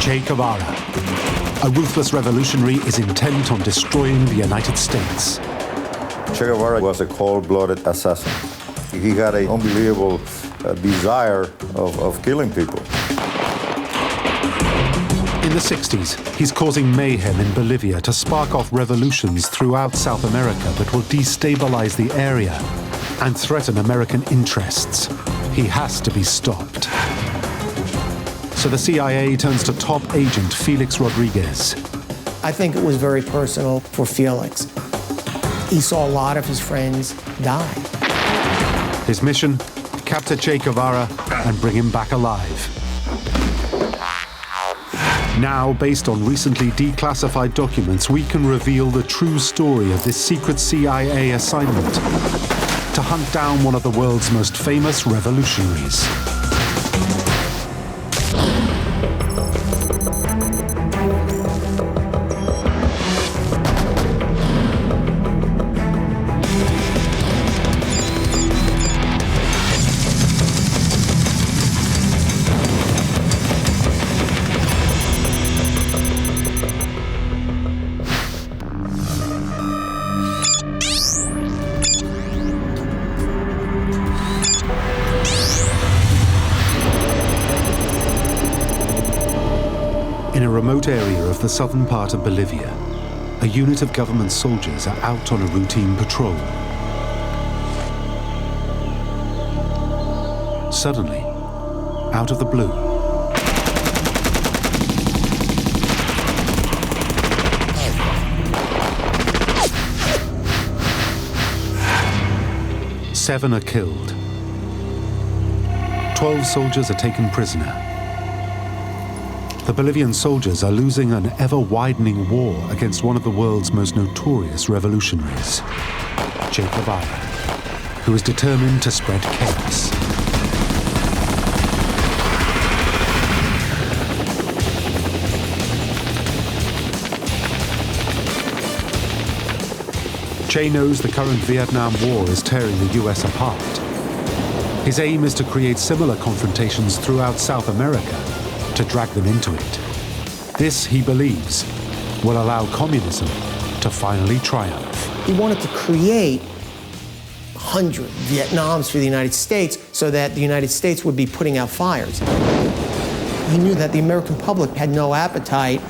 Che Guevara. A ruthless revolutionary is intent on destroying the United States. Che Guevara was a cold-blooded assassin. He had an unbelievable desire of killing people. In the 60s, he's causing mayhem in Bolivia to spark off revolutions throughout South America that will destabilize the area and threaten American interests. He has to be stopped. So the CIA turns to top agent Felix Rodriguez. I think it was very personal for Felix. He saw a lot of his friends die. His mission, capture Che Guevara and bring him back alive. Now, based on recently declassified documents, we can reveal the true story of this secret CIA assignment to hunt down one of the world's most famous revolutionaries. In a remote area of the southern part of Bolivia, a unit of government soldiers are out on a routine patrol. Suddenly, out of the blue, seven are killed. 12 soldiers are taken prisoner. The Bolivian soldiers are losing an ever-widening war against one of the world's most notorious revolutionaries, Che Guevara, who is determined to spread chaos. Che knows the current Vietnam War is tearing the US apart. His aim is to create similar confrontations throughout South America, to drag them into it. This, he believes, will allow communism to finally triumph. He wanted to create 100 Vietnams for the United States so that the United States would be putting out fires. He knew that the American public had no appetite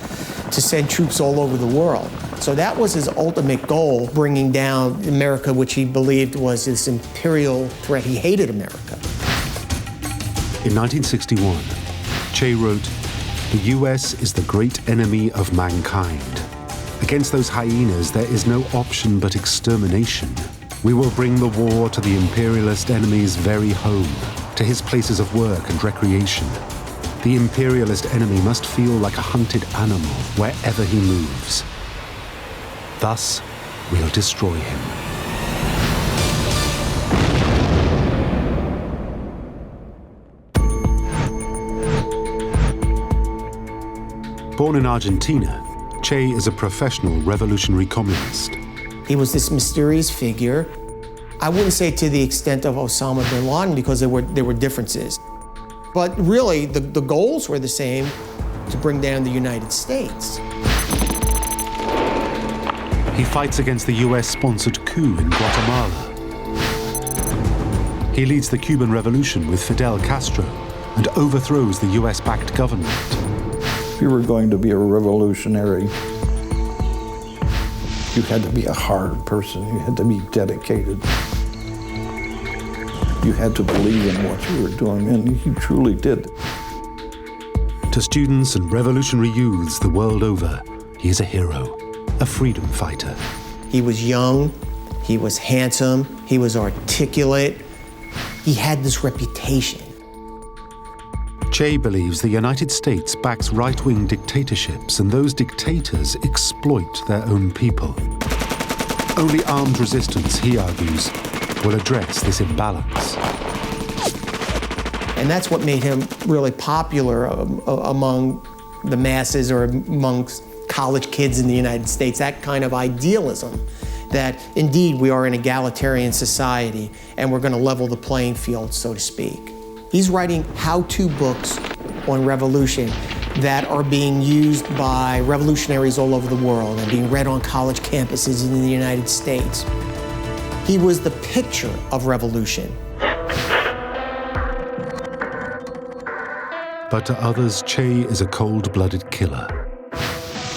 to send troops all over the world. So that was his ultimate goal, bringing down America, which he believed was this imperial threat. He hated America. In 1961, Che wrote, "The US is the great enemy of mankind. Against those hyenas, there is no option but extermination. We will bring the war to the imperialist enemy's very home, to his places of work and recreation. The imperialist enemy must feel like a hunted animal wherever he moves. Thus, we'll destroy him." Born in Argentina, Che is a professional revolutionary communist. He was this mysterious figure. I wouldn't say to the extent of Osama bin Laden, because there were differences. But really, the goals were the same, to bring down the United States. He fights against the US-sponsored coup in Guatemala. He leads the Cuban Revolution with Fidel Castro and overthrows the US-backed government. If you were going to be a revolutionary, you had to be a hard person. You had to be dedicated. You had to believe in what you were doing, and he truly did. To students and revolutionary youths the world over, he is a hero, a freedom fighter. He was young, he was handsome, he was articulate. He had this reputation. Che believes the United States backs right-wing dictatorships, and those dictators exploit their own people. Only armed resistance, he argues, will address this imbalance. And that's what made him really popular among the masses or amongst college kids in the United States, that kind of idealism that indeed we are an egalitarian society and we're going to level the playing field, so to speak. He's writing how-to books on revolution that are being used by revolutionaries all over the world and being read on college campuses in the United States. He was the picture of revolution. But to others, Che is a cold-blooded killer.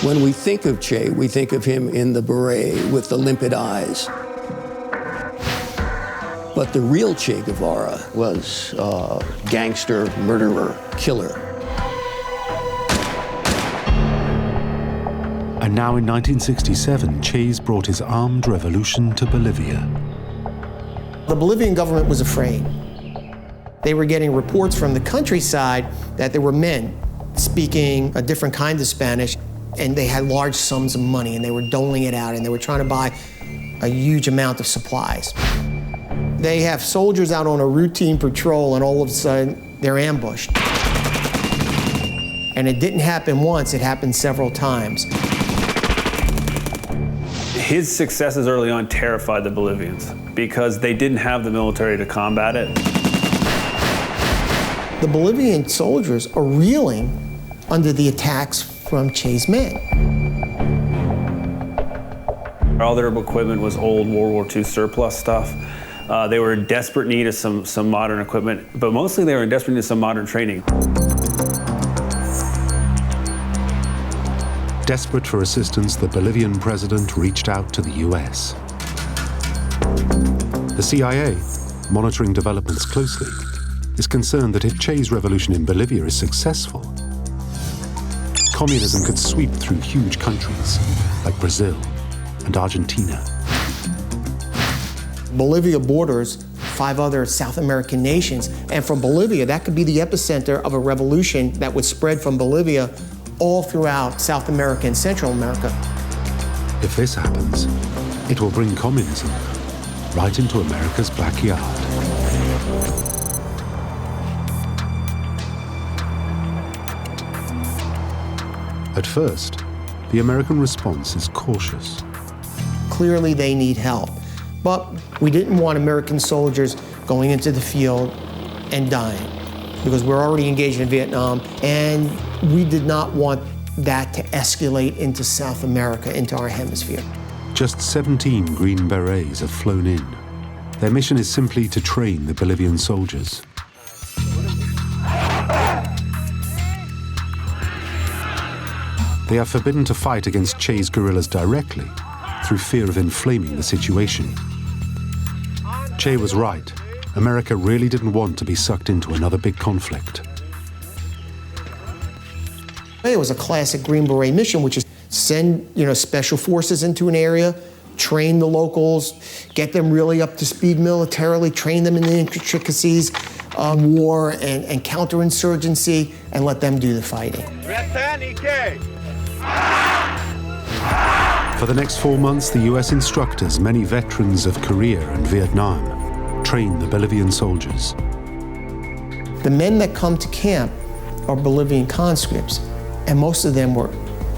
When we think of Che, we think of him in the beret with the limpid eyes. But the real Che Guevara was a gangster, murderer, killer. And now in 1967, Che's brought his armed revolution to Bolivia. The Bolivian government was afraid. They were getting reports from the countryside that there were men speaking a different kind of Spanish, and they had large sums of money, and they were doling it out, and they were trying to buy a huge amount of supplies. They have soldiers out on a routine patrol, and all of a sudden, they're ambushed. And it didn't happen once, it happened several times. His successes early on terrified the Bolivians because they didn't have the military to combat it. The Bolivian soldiers are reeling under the attacks from Che's men. All their equipment was old World War II surplus stuff. They were in desperate need of some modern equipment, but mostly they were in desperate need of some modern training. Desperate for assistance, the Bolivian president reached out to the US. The CIA, monitoring developments closely, is concerned that if Che's revolution in Bolivia is successful, communism could sweep through huge countries like Brazil and Argentina. Bolivia borders 5 other South American nations, and from Bolivia, that could be the epicenter of a revolution that would spread from Bolivia all throughout South America and Central America. If this happens, it will bring communism right into America's backyard. At first, the American response is cautious. Clearly, they need help. But we didn't want American soldiers going into the field and dying, because we're already engaged in Vietnam, and we did not want that to escalate into South America, into our hemisphere. Just 17 Green Berets have flown in. Their mission is simply to train the Bolivian soldiers. They are forbidden to fight against Che's guerrillas directly, through fear of inflaming the situation. Che was right. America really didn't want to be sucked into another big conflict. It was a classic Green Beret mission, which is send, special forces into an area, train the locals, get them really up to speed militarily, train them in the intricacies of war and counterinsurgency, and let them do the fighting. For the next 4 months, the US instructors, many veterans of Korea and Vietnam, train the Bolivian soldiers. The men that come to camp are Bolivian conscripts, and most of them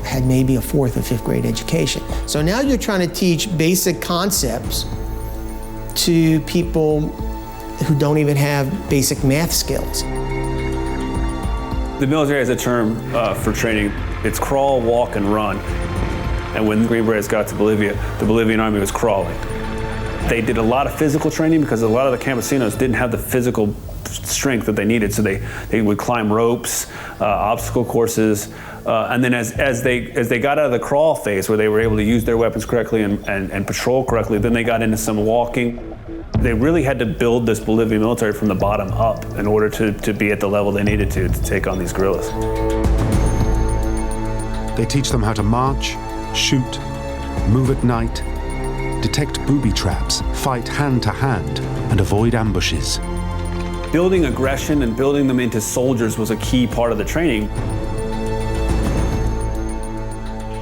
had maybe a 4th or 5th grade education. So now you're trying to teach basic concepts to people who don't even have basic math skills. The military has a term for training. It's crawl, walk, and run. And when the Green Berets got to Bolivia, the Bolivian army was crawling. They did a lot of physical training because a lot of the campesinos didn't have the physical strength that they needed. So they would climb ropes, obstacle courses, and then as they got out of the crawl phase where they were able to use their weapons correctly and patrol correctly, then they got into some walking. They really had to build this Bolivian military from the bottom up in order to be at the level they needed to take on these guerrillas. They teach them how to march, shoot, move at night, detect booby traps, fight hand to hand, and avoid ambushes. Building aggression and building them into soldiers was a key part of the training.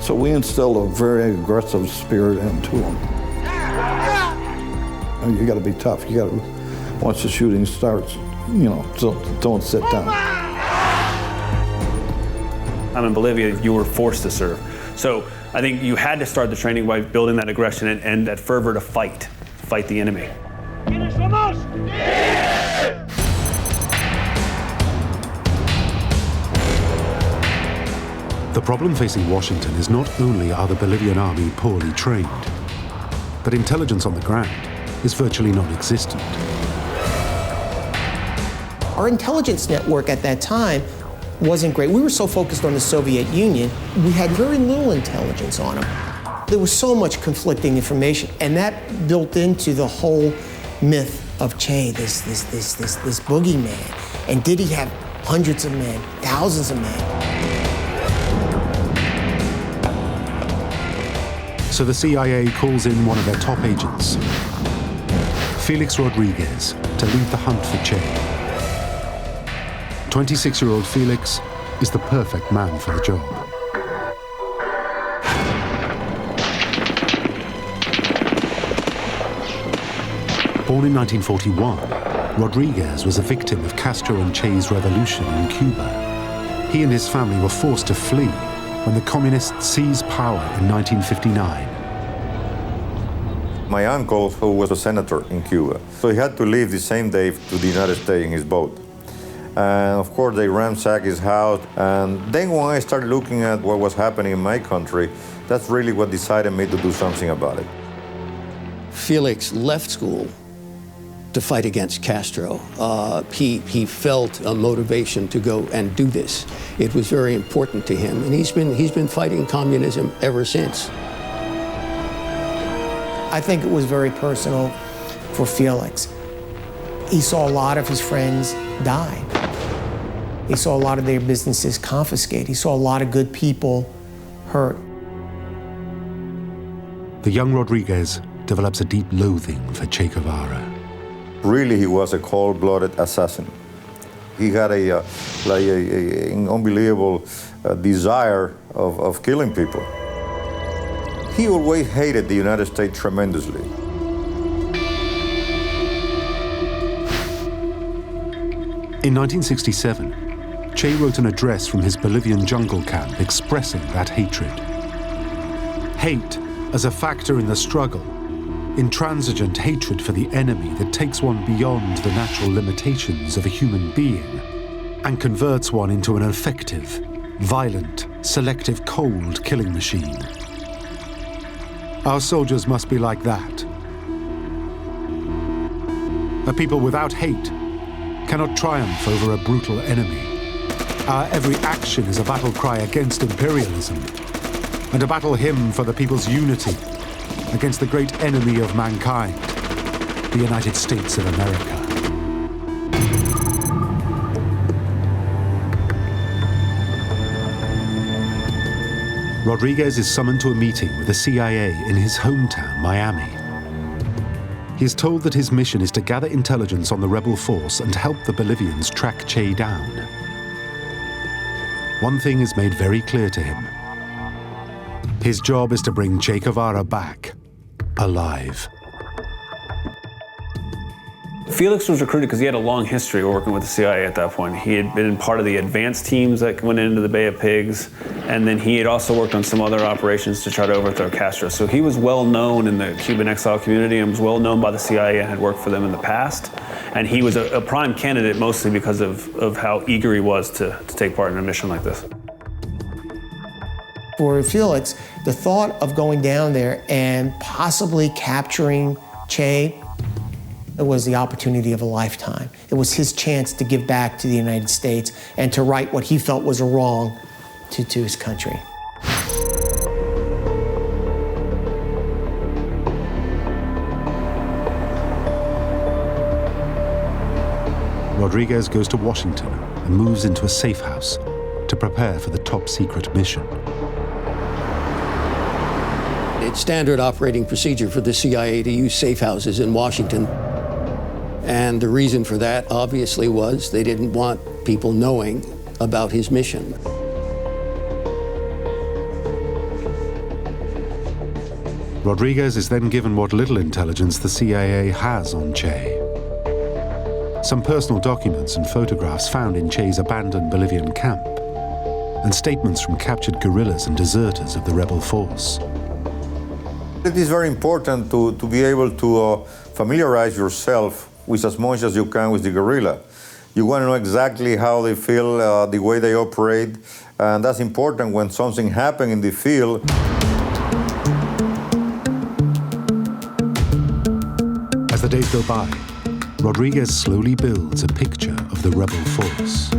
So we instilled a very aggressive spirit into them. You got to be tough. You got to, once the shooting starts, don't sit down. I'm in Bolivia, you were forced to serve. So I think you had to start the training by building that aggression and that fervor to fight the enemy. The problem facing Washington is not only are the Bolivian army poorly trained, but intelligence on the ground is virtually non-existent. Our intelligence network at that time wasn't great. We were so focused on the Soviet Union, we had very little intelligence on them. There was so much conflicting information, and that built into the whole myth of Che, this boogeyman. And did he have hundreds of men, thousands of men? So the CIA calls in one of their top agents, Felix Rodriguez, to lead the hunt for Che. 26-year-old Felix is the perfect man for the job. Born in 1941, Rodriguez was a victim of Castro and Che's revolution in Cuba. He and his family were forced to flee when the communists seized power in 1959. My uncle, who was a senator in Cuba, so he had to leave the same day to the United States in his boat. And of course, they ransacked his house. And then when I started looking at what was happening in my country, that's really what decided me to do something about it. Felix left school to fight against Castro. He felt a motivation to go and do this. It was very important to him, and he's been fighting communism ever since. I think it was very personal for Felix. He saw a lot of his friends die. He saw a lot of their businesses confiscated. He saw a lot of good people hurt. The young Rodriguez develops a deep loathing for Che Guevara. Really, he was a cold-blooded assassin. He had an unbelievable desire of killing people. He always hated the United States tremendously. In 1967, Che wrote an address from his Bolivian jungle camp expressing that hatred. Hate as a factor in the struggle, intransigent hatred for the enemy that takes one beyond the natural limitations of a human being and converts one into an effective, violent, selective, cold killing machine. Our soldiers must be like that. A people without hate cannot triumph over a brutal enemy. Our every action is a battle cry against imperialism and a battle hymn for the people's unity against the great enemy of mankind, the United States of America. Rodriguez is summoned to a meeting with the CIA in his hometown, Miami. He is told that his mission is to gather intelligence on the rebel force and help the Bolivians track Che down. One thing is made very clear to him. His job is to bring Che Guevara back, alive. Felix was recruited because he had a long history of working with the CIA at that point. He had been part of the advanced teams that went into the Bay of Pigs, and then he had also worked on some other operations to try to overthrow Castro. So he was well known in the Cuban exile community and was well known by the CIA and had worked for them in the past. And he was a prime candidate mostly because of how eager he was to take part in a mission like this. For Felix, the thought of going down there and possibly capturing Che, it was the opportunity of a lifetime. It was his chance to give back to the United States and to right what he felt was a wrong to his country. Rodriguez goes to Washington and moves into a safe house to prepare for the top secret mission. It's standard operating procedure for the CIA to use safe houses in Washington. And the reason for that, obviously, was they didn't want people knowing about his mission. Rodriguez is then given what little intelligence the CIA has on Che. Some personal documents and photographs found in Che's abandoned Bolivian camp, and statements from captured guerrillas and deserters of the rebel force. It is very important to be able to familiarize yourself with as much as you can with the guerrilla. You want to know exactly how they feel, the way they operate, and that's important when something happens in the field. As the days go by, Rodriguez slowly builds a picture of the rebel force.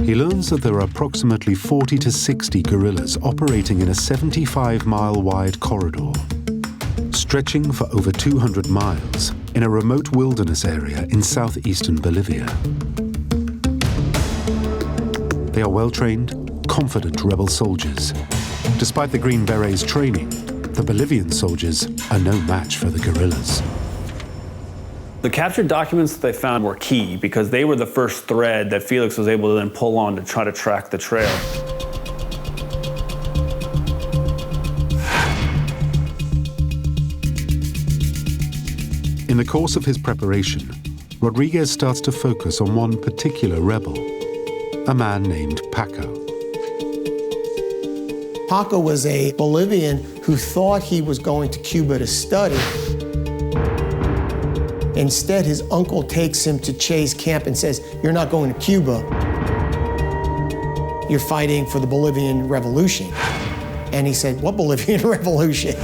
He learns that there are approximately 40 to 60 guerrillas operating in a 75-mile-wide corridor, stretching for over 200 miles in a remote wilderness area in southeastern Bolivia. They are well-trained, confident rebel soldiers. Despite the Green Berets' training, the Bolivian soldiers are no match for the guerrillas. The captured documents that they found were key because they were the first thread that Felix was able to then pull on to try to track the trail. In the course of his preparation, Rodriguez starts to focus on one particular rebel, a man named Paco. Paco was a Bolivian who thought he was going to Cuba to study. Instead, his uncle takes him to Che's camp and says, "You're not going to Cuba. You're fighting for the Bolivian Revolution." And he said, "What Bolivian Revolution?"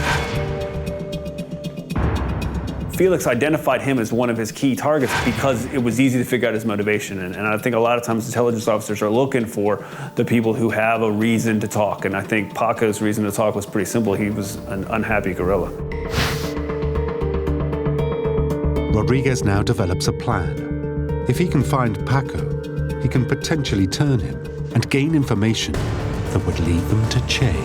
Felix identified him as one of his key targets because it was easy to figure out his motivation. And I think a lot of times intelligence officers are looking for the people who have a reason to talk. And I think Paco's reason to talk was pretty simple. He was an unhappy guerrilla. Rodriguez now develops a plan. If he can find Paco, he can potentially turn him and gain information that would lead them to Che.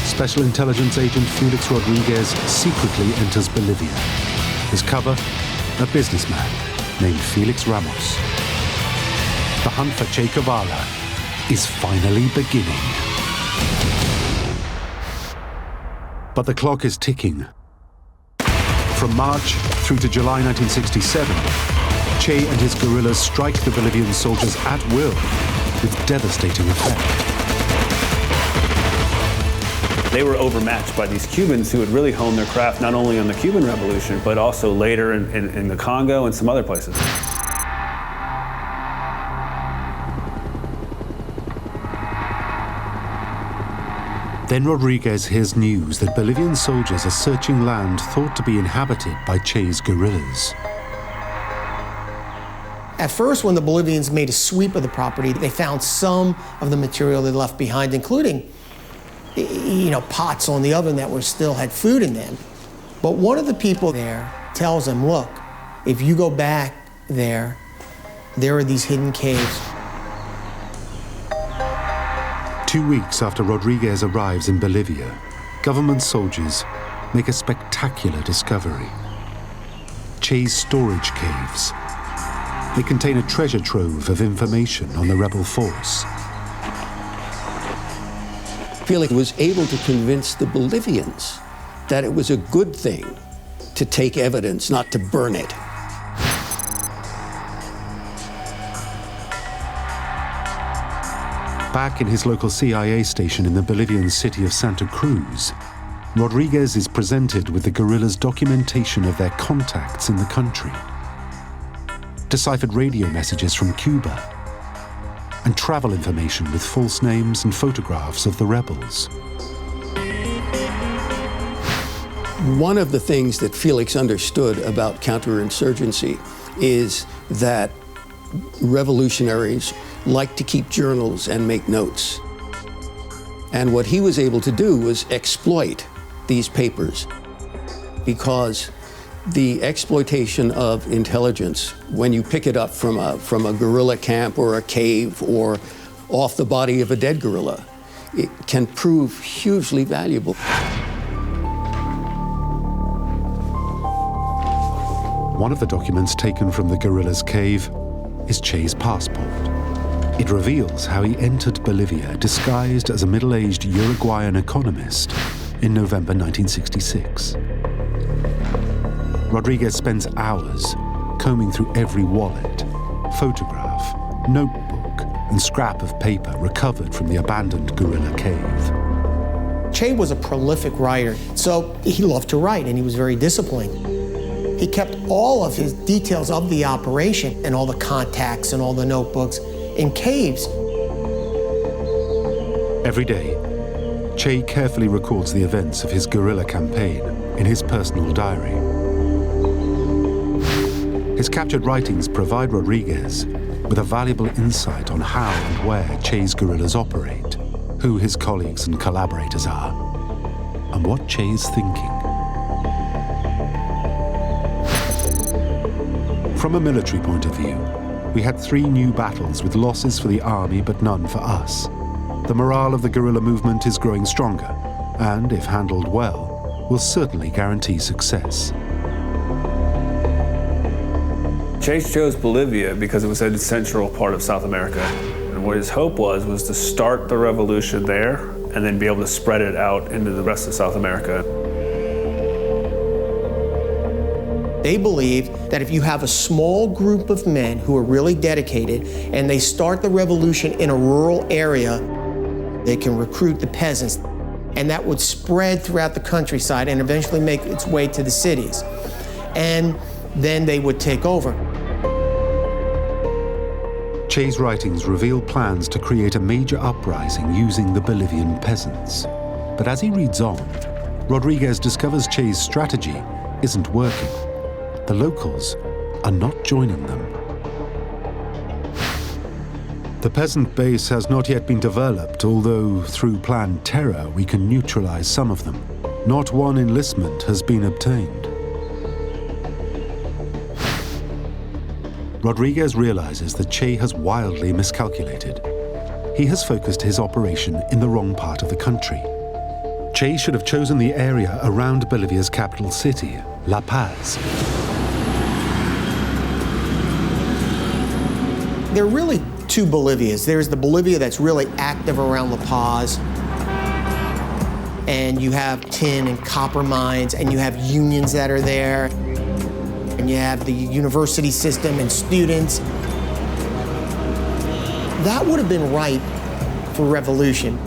Special intelligence agent Felix Rodriguez secretly enters Bolivia. His cover, a businessman named Felix Ramos. The hunt for Che Guevara is finally beginning. But the clock is ticking. From March through to July 1967, Che and his guerrillas strike the Bolivian soldiers at will with devastating effect. They were overmatched by these Cubans who had really honed their craft not only on the Cuban Revolution, but also later in the Congo and some other places. Then Rodriguez hears news that Bolivian soldiers are searching land thought to be inhabited by Che's guerrillas. At first, when the Bolivians made a sweep of the property, they found some of the material they left behind, including pots on the oven that still had food in them. But one of the people there tells them, "Look, if you go back there are these hidden caves." 2 weeks after Rodriguez arrives in Bolivia, government soldiers make a spectacular discovery. Che's storage caves. They contain a treasure trove of information on the rebel force. Felix was able to convince the Bolivians that it was a good thing to take evidence, not to burn it. Back in his local CIA station in the Bolivian city of Santa Cruz, Rodriguez is presented with the guerrillas' documentation of their contacts in the country, deciphered radio messages from Cuba, and travel information with false names and photographs of the rebels. One of the things that Felix understood about counterinsurgency is that revolutionaries like to keep journals and make notes. And what he was able to do was exploit these papers, because the exploitation of intelligence, when you pick it up from a guerrilla camp or a cave or off the body of a dead guerrilla, it can prove hugely valuable. One of the documents taken from the guerrillas' cave is Che's passport. It reveals how he entered Bolivia disguised as a middle-aged Uruguayan economist in November 1966. Rodriguez spends hours combing through every wallet, photograph, notebook, and scrap of paper recovered from the abandoned guerrilla cave. Che was a prolific writer, so he loved to write, and he was very disciplined. He kept all of his details of the operation and all the contacts and all the notebooks in caves. Every day, Che carefully records the events of his guerrilla campaign in his personal diary. His captured writings provide Rodriguez with a valuable insight on how and where Che's guerrillas operate, who his colleagues and collaborators are, and what Che is thinking. From a military point of view, we had 3 new battles with losses for the army but none for us. The morale of the guerrilla movement is growing stronger, and if handled well, will certainly guarantee success. Che chose Bolivia because it was a central part of South America. And what his hope was to start the revolution there and then be able to spread it out into the rest of South America. They believe that if you have a small group of men who are really dedicated and they start the revolution in a rural area, they can recruit the peasants, and that would spread throughout the countryside and eventually make its way to the cities. And then they would take over. Che's writings reveal plans to create a major uprising using the Bolivian peasants. But as he reads on, Rodriguez discovers Che's strategy isn't working. The locals are not joining them. The peasant base has not yet been developed, although through planned terror we can neutralize some of them. Not one enlistment has been obtained. Rodriguez realizes that Che has wildly miscalculated. He has focused his operation in the wrong part of the country. Che should have chosen the area around Bolivia's capital city, La Paz. There are really 2 Bolivias. There's the Bolivia that's really active around La Paz, and you have tin and copper mines, and you have unions that are there, and you have the university system and students. That would have been ripe for revolution.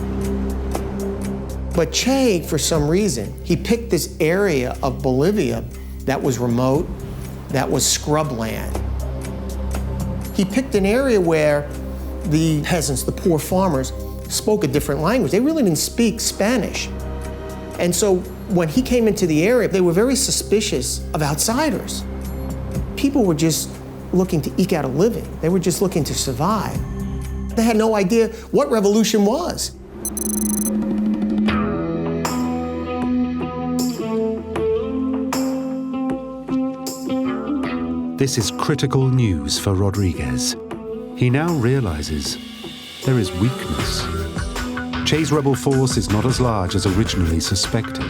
But Che, for some reason, he picked this area of Bolivia that was remote, that was scrubland. He picked an area where the peasants, the poor farmers, spoke a different language. They really didn't speak Spanish. And so when he came into the area, they were very suspicious of outsiders. People were just looking to eke out a living. They were just looking to survive. They had no idea what revolution was. This is critical news for Rodriguez. He now realizes there is weakness. Che's rebel force is not as large as originally suspected.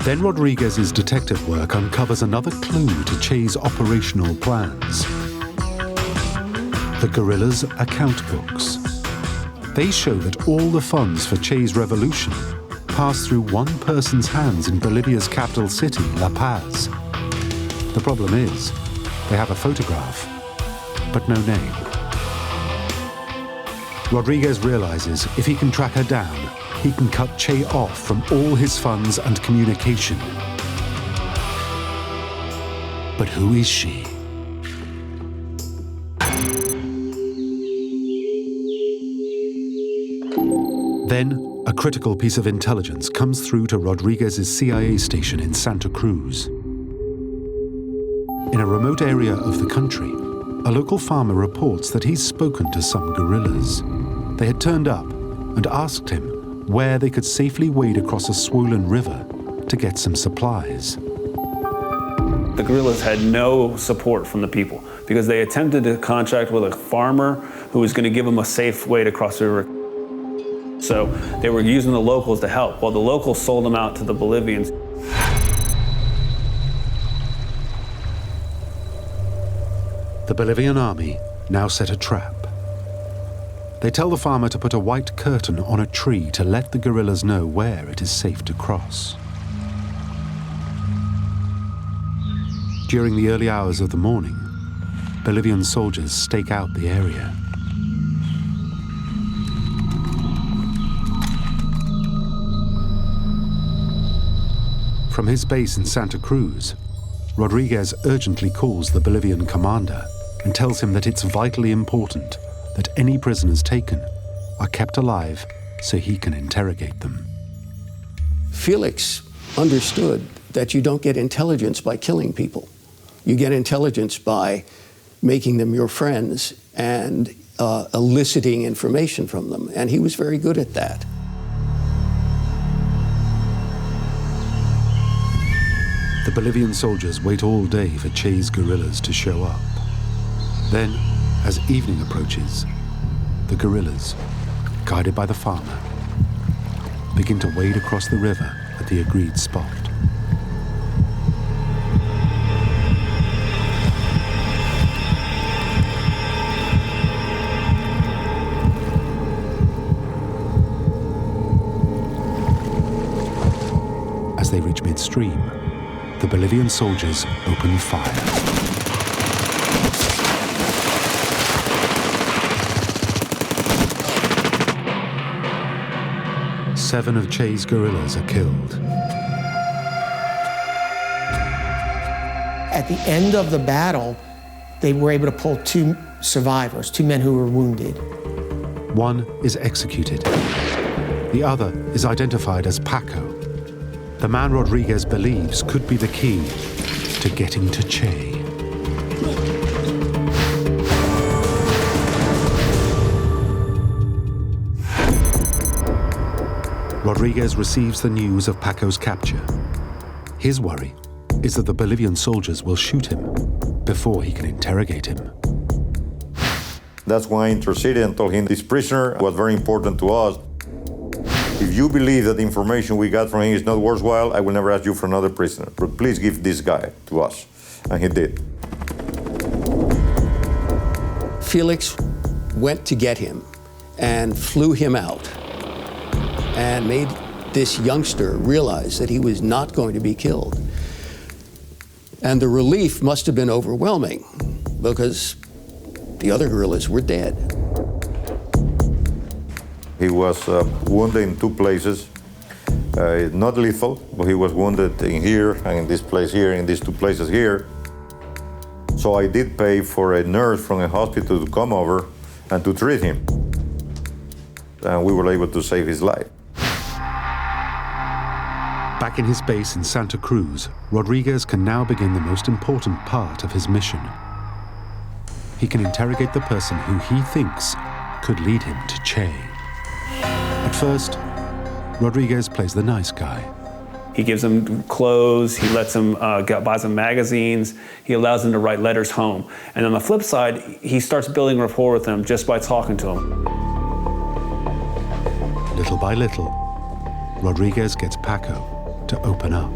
Then Rodriguez's detective work uncovers another clue to Che's operational plans. The guerrillas' account books. They show that all the funds for Che's revolution pass through one person's hands in Bolivia's capital city, La Paz. The problem is, they have a photograph, but no name. Rodriguez realizes if he can track her down, he can cut Che off from all his funds and communication. But who is she? Then, a critical piece of intelligence comes through to Rodriguez's CIA station in Santa Cruz. In a remote area of the country, a local farmer reports that he's spoken to some guerrillas. They had turned up and asked him where they could safely wade across a swollen river to get some supplies. The guerrillas had no support from the people because they attempted to contract with a farmer who was going to give them a safe way to cross the river. So they were using the locals to help, while the locals sold them out to the Bolivians. The Bolivian army now set a trap. They tell the farmer to put a white curtain on a tree to let the guerrillas know where it is safe to cross. During the early hours of the morning, Bolivian soldiers stake out the area. From his base in Santa Cruz, Rodriguez urgently calls the Bolivian commander and tells him that it's vitally important that any prisoners taken are kept alive so he can interrogate them. Felix understood that you don't get intelligence by killing people. You get intelligence by making them your friends and eliciting information from them, and he was very good at that. The Bolivian soldiers wait all day for Che's guerrillas to show up. Then, as evening approaches, the guerrillas, guided by the farmer, begin to wade across the river at the agreed spot. As they reach midstream, the Bolivian soldiers open fire. Seven of Che's guerrillas are killed. At the end of the battle, they were able to pull 2 survivors, 2 men who were wounded. One is executed. The other is identified as Paco, the man Rodriguez believes could be the key to getting to Che. Rodriguez receives the news of Paco's capture. His worry is that the Bolivian soldiers will shoot him before he can interrogate him. That's why I interceded and told him this prisoner was very important to us. If you believe that the information we got from him is not worthwhile, I will never ask you for another prisoner. But please give this guy to us. And he did. Felix went to get him and flew him out and made this youngster realize that he was not going to be killed. And the relief must have been overwhelming because the other guerrillas were dead. He was wounded in 2 places, not lethal, but he was wounded in here and in this place here, in these 2 places here. So I did pay for a nurse from a hospital to come over and to treat him. And we were able to save his life. Back in his base in Santa Cruz, Rodriguez can now begin the most important part of his mission. He can interrogate the person who he thinks could lead him to Che. At first, Rodriguez plays the nice guy. He gives them clothes, he lets them, buys them magazines, he allows them to write letters home. And on the flip side, he starts building rapport with them just by talking to them. Little by little, Rodriguez gets Paco to open up.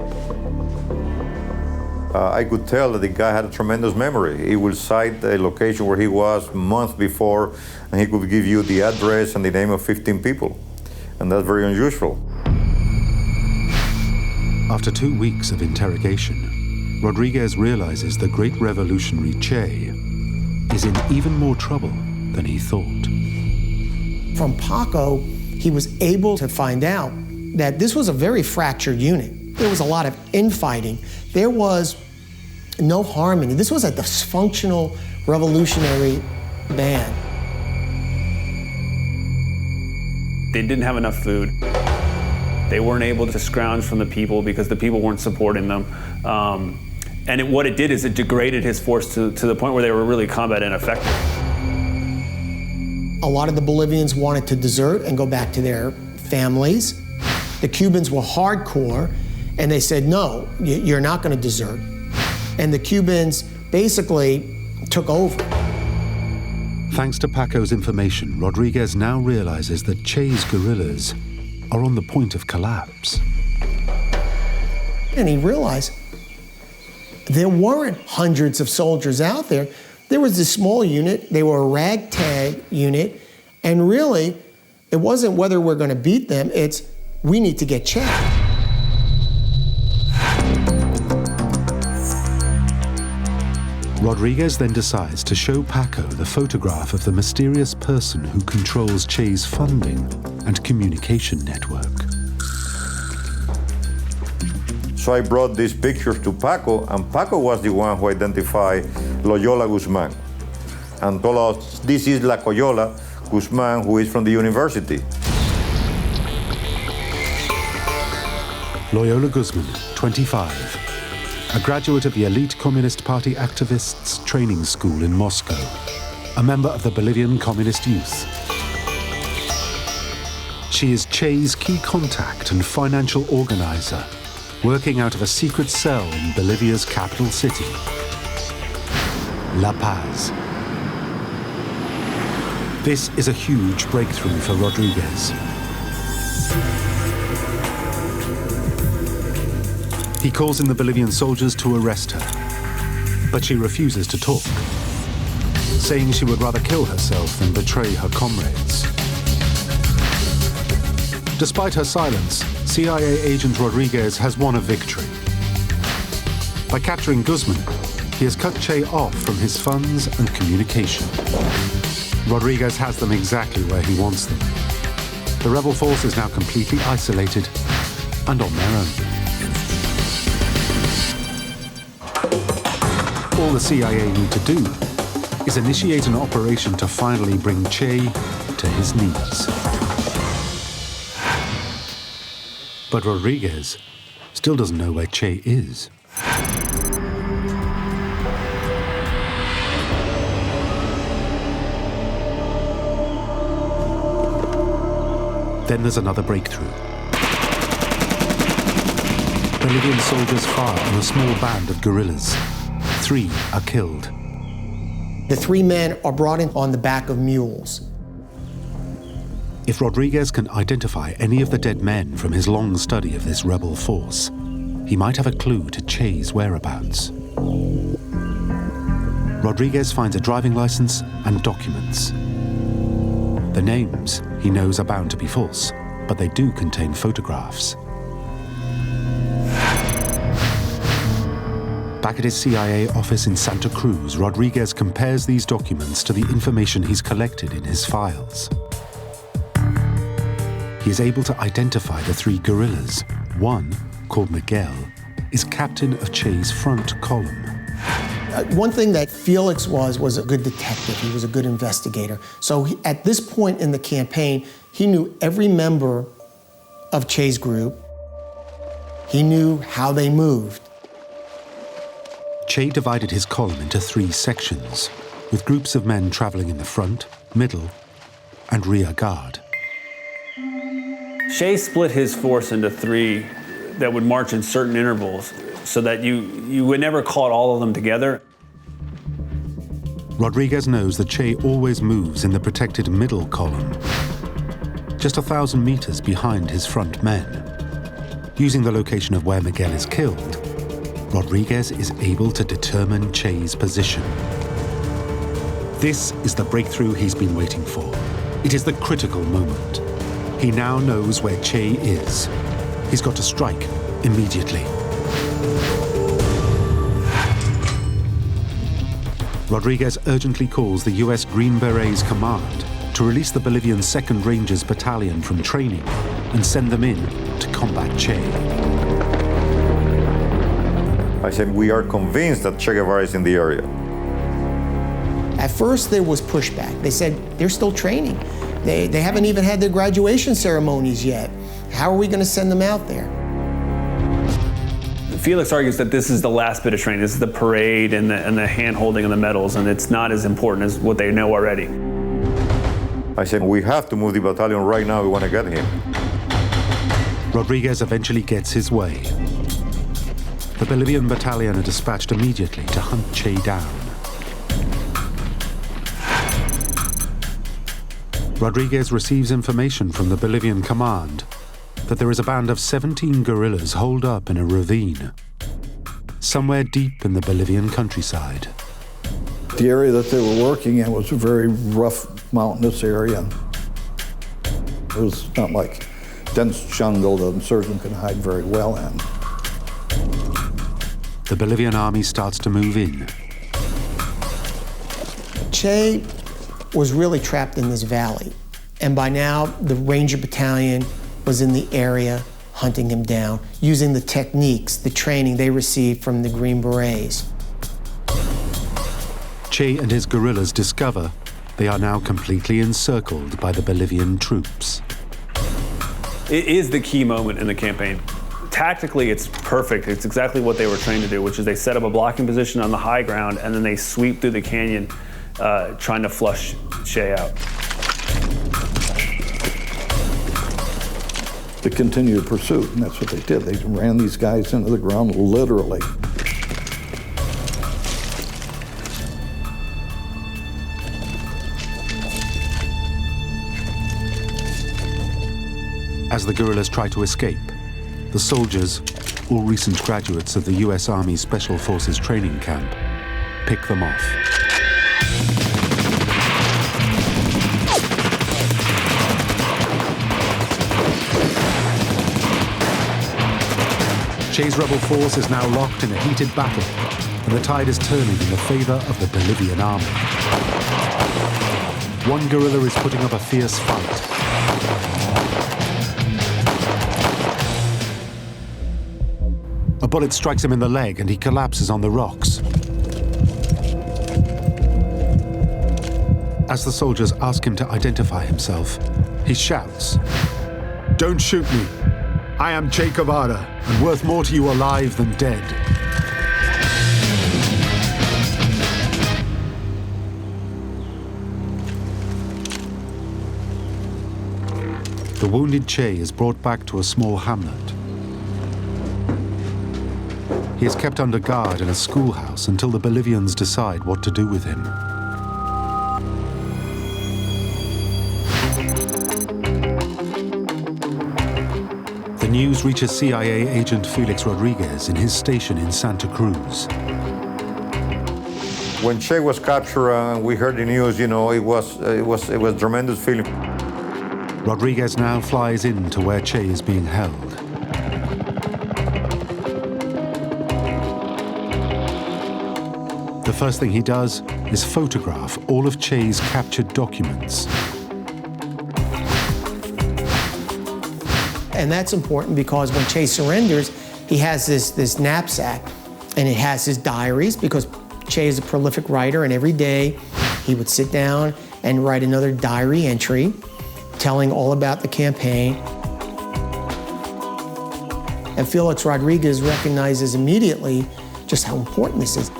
I could tell that the guy had a tremendous memory. He would cite the location where he was months before, and he could give you the address and the name of 15 people. And that's very unusual. After 2 weeks of interrogation, Rodriguez realizes the great revolutionary Che is in even more trouble than he thought. From Paco, he was able to find out that this was a very fractured unit. There was a lot of infighting. There was no harmony. This was a dysfunctional revolutionary band. They didn't have enough food. They weren't able to scrounge from the people because the people weren't supporting them. What it did is it degraded his force to the point where they were really combat ineffective. A lot of the Bolivians wanted to desert and go back to their families. The Cubans were hardcore, and they said, no, you're not going to desert. And the Cubans basically took over. Thanks to Paco's information, Rodriguez now realizes that Che's guerrillas are on the point of collapse. And he realized there weren't hundreds of soldiers out there. There was this small unit, they were a ragtag unit, and really, it wasn't whether we're going to beat them, it's we need to get Che. Rodriguez then decides to show Paco the photograph of the mysterious person who controls Che's funding and communication network. So I brought these pictures to Paco, and Paco was the one who identified Loyola Guzman and told us this is La Coyola Guzman, who is from the university. Loyola Guzman, 25, a graduate of the elite Communist Party activists' training school in Moscow, a member of the Bolivian Communist Youth. She is Che's key contact and financial organizer, working out of a secret cell in Bolivia's capital city, La Paz. This is a huge breakthrough for Rodriguez. He calls in the Bolivian soldiers to arrest her, but she refuses to talk, saying she would rather kill herself than betray her comrades. Despite her silence, CIA agent Rodriguez has won a victory. By capturing Guzman, he has cut Che off from his funds and communication. Rodriguez has them exactly where he wants them. The rebel force is now completely isolated and on their own. All the CIA need to do is initiate an operation to finally bring Che to his knees. But Rodriguez still doesn't know where Che is. Then there's another breakthrough. Bolivian soldiers fire on a small band of guerrillas. 3 are killed. The 3 men are brought in on the back of mules. If Rodriguez can identify any of the dead men from his long study of this rebel force, he might have a clue to Che's whereabouts. Rodriguez finds a driving license and documents. The names, he knows, are bound to be false, but they do contain photographs. Back at his CIA office in Santa Cruz, Rodriguez compares these documents to the information he's collected in his files. He is able to identify the 3 guerrillas. One, called Miguel, is captain of Che's front column. One thing that Felix was a good detective. He was a good investigator. So at this point in the campaign, he knew every member of Che's group. He knew how they moved. Che divided his column into 3 sections, with groups of men traveling in the front, middle, and rear guard. Che split his force into 3 that would march in certain intervals so that you would never caught all of them together. Rodriguez knows that Che always moves in the protected middle column, just 1,000 meters behind his front men. Using the location of where Miguel is killed, Rodriguez is able to determine Che's position. This is the breakthrough he's been waiting for. It is the critical moment. He now knows where Che is. He's got to strike immediately. Rodriguez urgently calls the US Green Berets Command to release the Bolivian 2nd Rangers Battalion from training and send them in to combat Che. I said, we are convinced that Che Guevara is in the area. At first, there was pushback. They said, they're still training. They haven't even had their graduation ceremonies yet. How are we going to send them out there? Felix argues that this is the last bit of training. This is the parade and the hand-holding of the medals, and it's not as important as what they know already. I said, we have to move the battalion right now. We want to get him. Rodriguez eventually gets his way. The Bolivian battalion are dispatched immediately to hunt Che down. Rodriguez receives information from the Bolivian command that there is a band of 17 guerrillas holed up in a ravine, somewhere deep in the Bolivian countryside. The area that they were working in was a very rough, mountainous area. It was not like dense jungle the insurgent could hide very well in. The Bolivian army starts to move in. Che was really trapped in this valley. And by now, the Ranger Battalion was in the area hunting him down, using the techniques, the training they received from the Green Berets. Che and his guerrillas discover they are now completely encircled by the Bolivian troops. It is the key moment in the campaign. Tactically, it's perfect. It's exactly what they were trained to do, which is they set up a blocking position on the high ground and then they sweep through the canyon trying to flush Che out. To continue the pursuit, and that's what they did. They ran these guys into the ground, literally. As the guerrillas try to escape, the soldiers, all recent graduates of the US Army Special Forces training camp, pick them off. Che's rebel force is now locked in a heated battle, and the tide is turning in the favor of the Bolivian army. One guerrilla is putting up a fierce fight. A bullet strikes him in the leg and he collapses on the rocks. As the soldiers ask him to identify himself, he shouts, "Don't shoot me. I am Che Guevara, and worth more to you alive than dead." The wounded Che is brought back to a small hamlet. He is kept under guard in a schoolhouse until the Bolivians decide what to do with him. The news reaches CIA agent Felix Rodriguez in his station in Santa Cruz. When Che was captured and we heard the news, you know, it was a tremendous feeling. Rodriguez now flies in to where Che is being held. The first thing he does is photograph all of Che's captured documents. And that's important because when Che surrenders, he has this knapsack, and it has his diaries, because Che is a prolific writer, and every day he would sit down and write another diary entry telling all about the campaign. And Felix Rodriguez recognizes immediately just how important this is.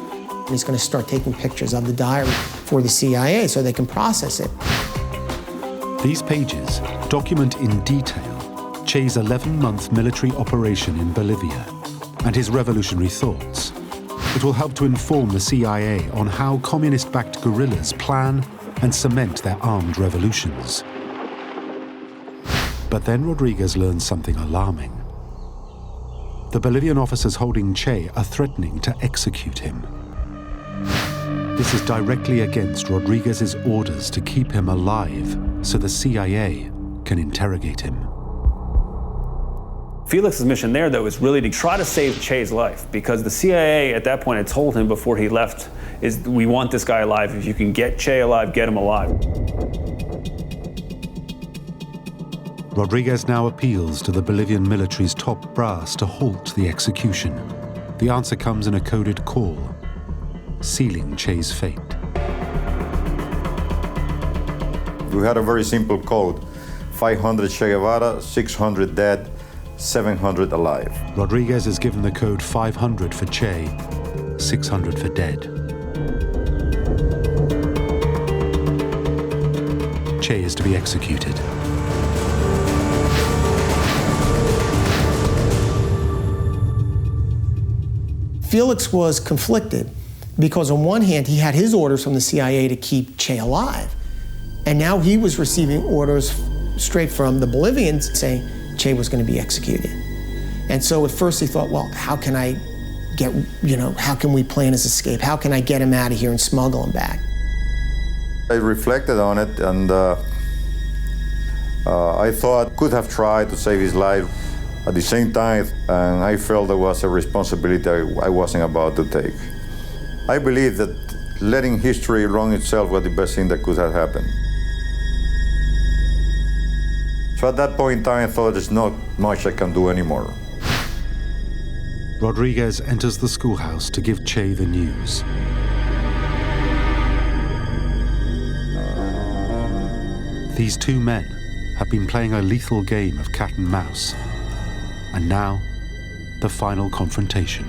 He's going to start taking pictures of the diary for the CIA so they can process it. These pages document in detail Che's 11-month military operation in Bolivia and his revolutionary thoughts. It will help to inform the CIA on how communist-backed guerrillas plan and cement their armed revolutions. But then Rodriguez learns something alarming. The Bolivian officers holding Che are threatening to execute him. This is directly against Rodriguez's orders to keep him alive so the CIA can interrogate him. Felix's mission there, though, is really to try to save Che's life, because the CIA at that point had told him before he left, is we want this guy alive. If you can get Che alive, get him alive. Rodriguez now appeals to the Bolivian military's top brass to halt the execution. The answer comes in a coded call, sealing Che's fate. We had a very simple code: 500 Che Guevara, 600 dead, 700 alive. Rodriguez is given the code 500 for Che, 600 for dead. Che is to be executed. Felix was conflicted because on one hand, he had his orders from the CIA to keep Che alive. And now he was receiving orders straight from the Bolivians saying Che was going to be executed. And so at first he thought, well, how can I get, how can we plan his escape? How can I get him out of here and smuggle him back? I reflected on it, and I thought could have tried to save his life. At the same time, and I felt there was a responsibility I wasn't about to take. I believe that letting history run itself was the best thing that could have happened. So at that point in time, I thought there's not much I can do anymore. Rodriguez enters the schoolhouse to give Che the news. These two men have been playing a lethal game of cat and mouse. And now, the final confrontation.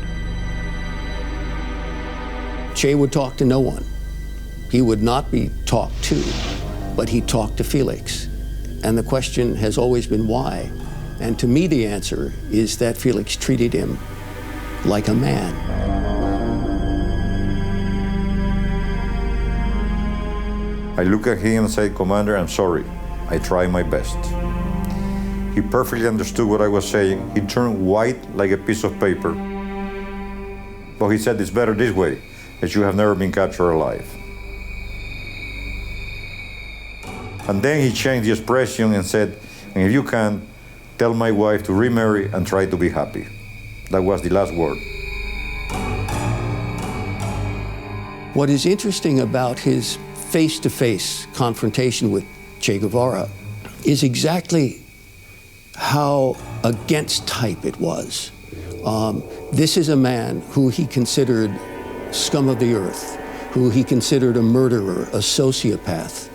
Che would talk to no one. He would not be talked to, but he talked to Felix. And the question has always been why. And to me, the answer is that Felix treated him like a man. I looked at him and said, "Commander, I'm sorry. I tried my best." He perfectly understood what I was saying. He turned white like a piece of paper. But he said, "It's better this way, as you have never been captured alive." And then he changed the expression and said, "And if you can, tell my wife to remarry and try to be happy." That was the last word. What is interesting about his face-to-face confrontation with Che Guevara is exactly how against type it was. This is a man who he considered scum of the earth, who he considered a murderer, a sociopath,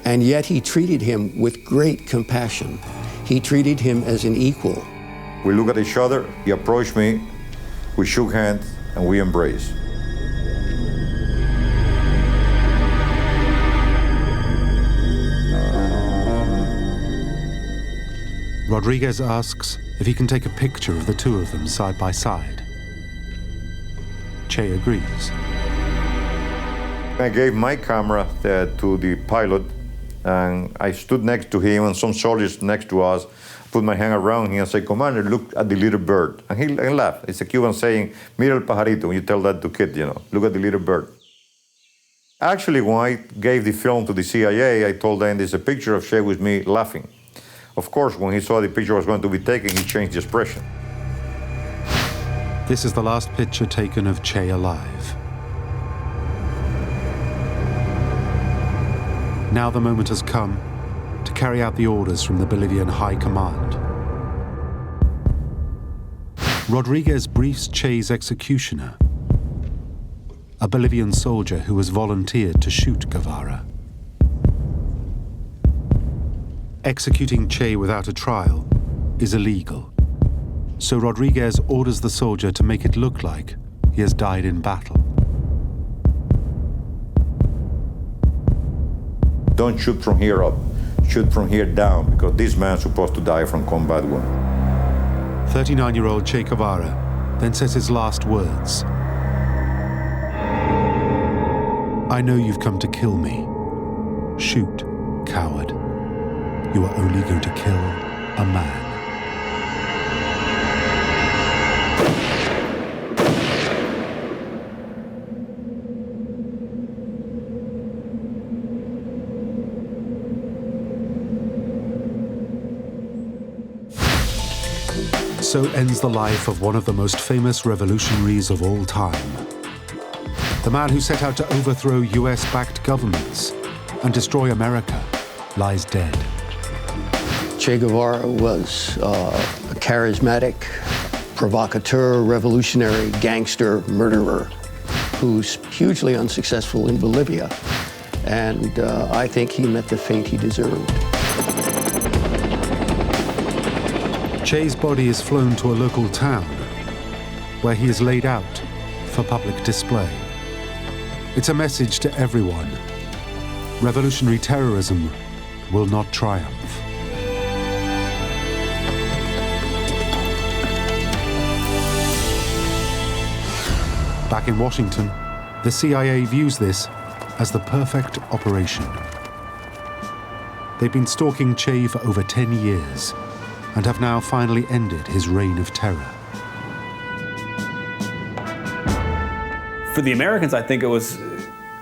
and yet he treated him with great compassion. He treated him as an equal. We looked at each other, he approached me, we shook hands, and we embraced. Rodriguez asks if he can take a picture of the two of them side by side. Che agrees. I gave my camera to the pilot, and I stood next to him, and some soldiers next to us put my hand around him and said, "Commander, look at the little bird." And he laughed. It's a Cuban saying, "Mira el pajarito," when you tell that to kids, look at the little bird. Actually, when I gave the film to the CIA, I told them there's a picture of Che with me laughing. Of course, when he saw the picture was going to be taken, he changed the expression. This is the last picture taken of Che alive. Now the moment has come to carry out the orders from the Bolivian High Command. Rodriguez briefs Che's executioner, a Bolivian soldier who has volunteered to shoot Guevara. Executing Che without a trial is illegal, so Rodriguez orders the soldier to make it look like he has died in battle. Don't shoot from here up, shoot from here down, because this man's supposed to die from combat wound. 39-year-old Che Guevara then says his last words. "I know you've come to kill me. Shoot, coward. You are only going to kill a man." So ends the life of one of the most famous revolutionaries of all time. The man who set out to overthrow US-backed governments and destroy America lies dead. Che Guevara was a charismatic, provocateur, revolutionary, gangster, murderer who's hugely unsuccessful in Bolivia. And I think he met the fate he deserved. Che's body is flown to a local town where he is laid out for public display. It's a message to everyone. Revolutionary terrorism will not triumph. Back in Washington, the CIA views this as the perfect operation. They've been stalking Che for over 10 years and have now finally ended his reign of terror. For the Americans, I think it was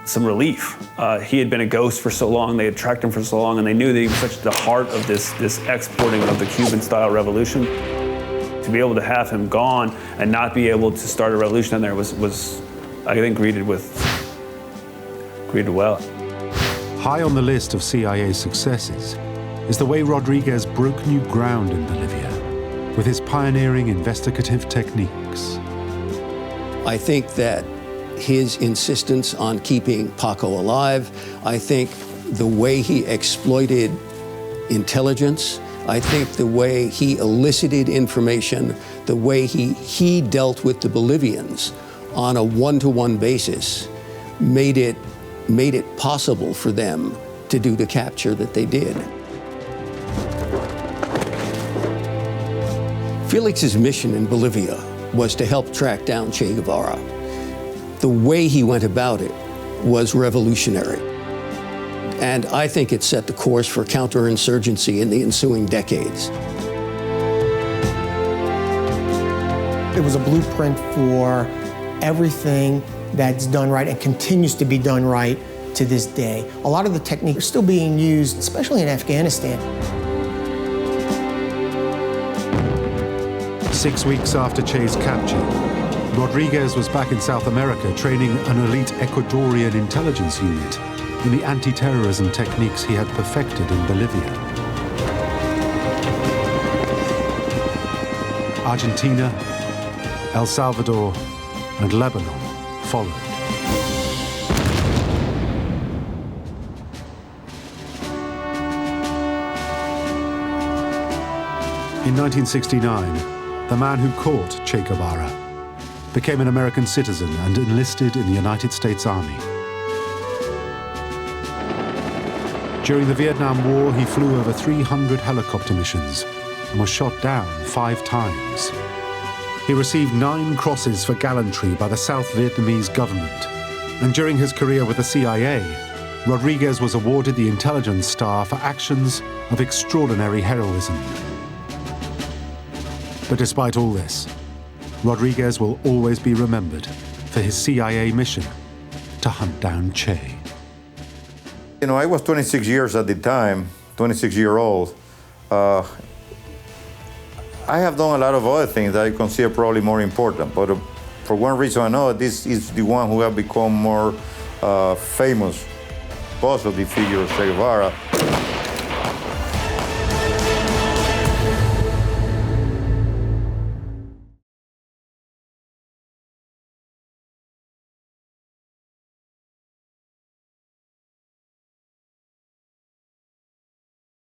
some relief. He had been a ghost for so long, they had tracked him for so long, and they knew that he was such the heart of this exporting of the Cuban-style revolution. To be able to have him gone and not be able to start a revolution in there was I think, greeted well. High on the list of CIA successes is the way Rodriguez broke new ground in Bolivia with his pioneering investigative techniques. I think that his insistence on keeping Paco alive, I think the way he exploited intelligence, I think the way he elicited information, the way he dealt with the Bolivians on a one-to-one basis made it possible for them to do the capture that they did. Felix's mission in Bolivia was to help track down Che Guevara. The way he went about it was revolutionary. And I think it set the course for counterinsurgency in the ensuing decades. It was a blueprint for everything that's done right and continues to be done right to this day. A lot of the techniques are still being used, especially in Afghanistan. 6 weeks after Che's capture, Rodriguez was back in South America training an elite Ecuadorian intelligence unit in the anti-terrorism techniques he had perfected in Bolivia. Argentina, El Salvador, and Lebanon followed. In 1969, the man who caught Che Guevara became an American citizen and enlisted in the United States Army. During the Vietnam War, he flew over 300 helicopter missions and was shot down 5 times. He received 9 crosses for gallantry by the South Vietnamese government. And during his career with the CIA, Rodriguez was awarded the Intelligence Star for actions of extraordinary heroism. But despite all this, Rodriguez will always be remembered for his CIA mission to hunt down Che. You know, I was 26 years at the time, 26-year-old. I have done a lot of other things that I consider probably more important, but for one reason or another, this is the one who have become more famous because of the figure of Che Guevara.